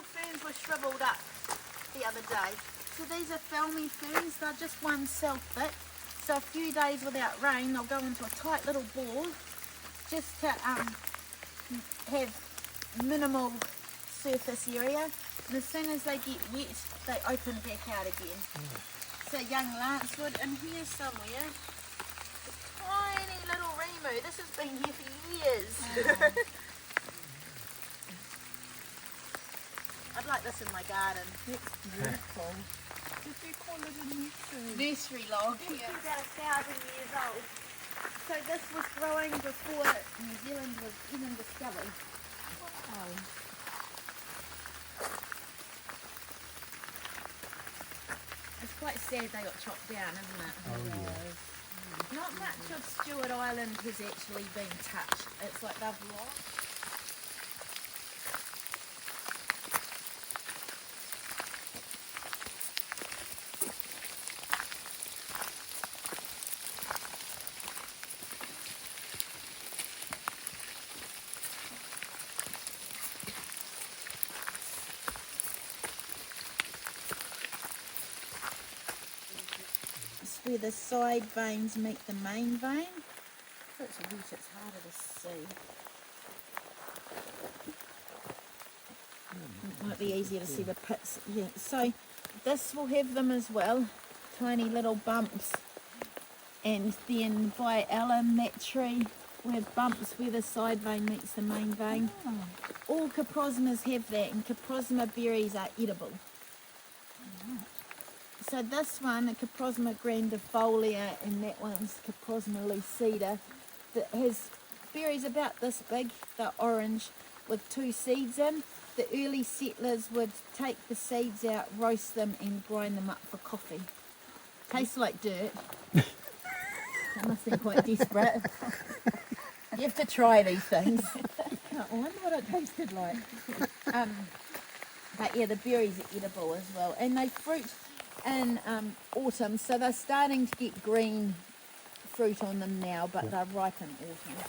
little ferns were shriveled up the other day. So these are filmy ferns, they're just one cell thick. So a few days without rain, they'll go into a tight little ball just to have minimal surface area. And as soon as they get wet, they open back out again. So young lancewood, and here somewhere, a tiny little remu. This has been here for years. I'd like this in my garden. That's beautiful. Did you call it a nursery? Nursery log. It's about 1,000 years old. So this was growing before New Zealand was even discovered. Wow. It's quite sad they got chopped down, isn't it? Oh, yeah. Not much of Stewart Island has actually been touched. It's like they've lost. Where the side veins meet the main vein. So it's wet, it's harder to see. It might be easier to see the pits. Yeah. So this will have them as well, tiny little bumps. And then by Ellen, that tree, we have bumps where the side vein meets the main vein. All caprosmas have that, and caprosma berries are edible. So this one, a Caprosma grandifolia, and that one's Caprosma lucida, that has berries about this big. They're orange with 2 seeds in. The early settlers would take the seeds out, roast them and grind them up for coffee. Tastes like dirt. That must seem quite desperate. You have to try these things. I wonder what it tasted like. But yeah, the berries are edible as well. And they fruit in autumn, so they're starting to get green fruit on them now, but they're ripe in autumn.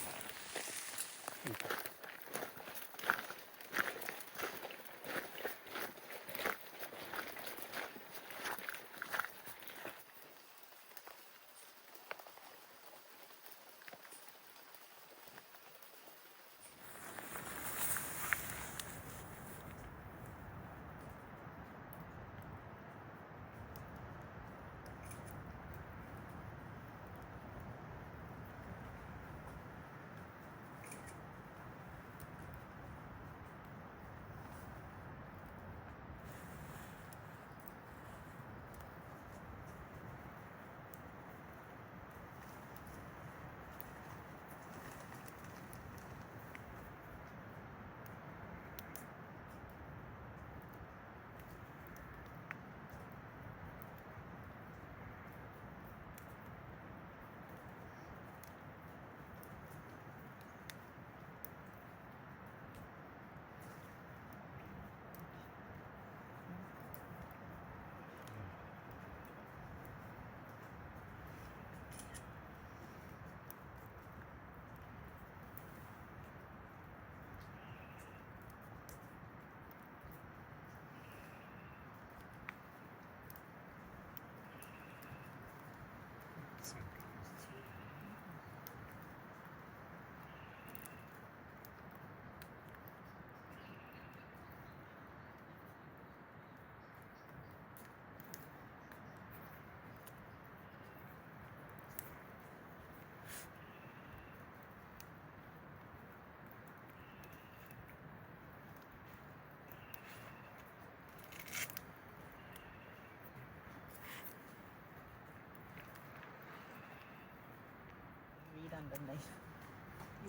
Underneath.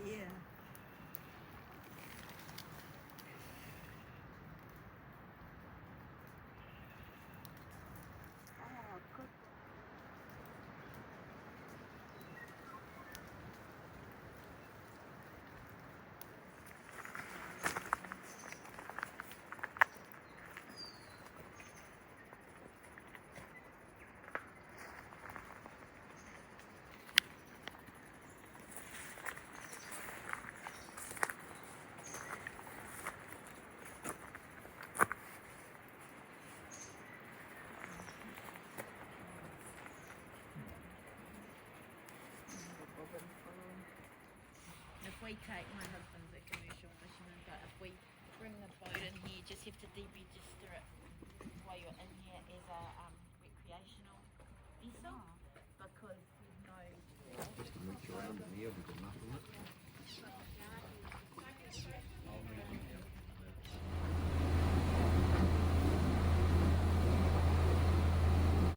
Yeah. Oh, good. we take, my husband's a commercial fisherman, but if we bring the boat in here, you just have to deregister it while you're in here as a recreational vessel.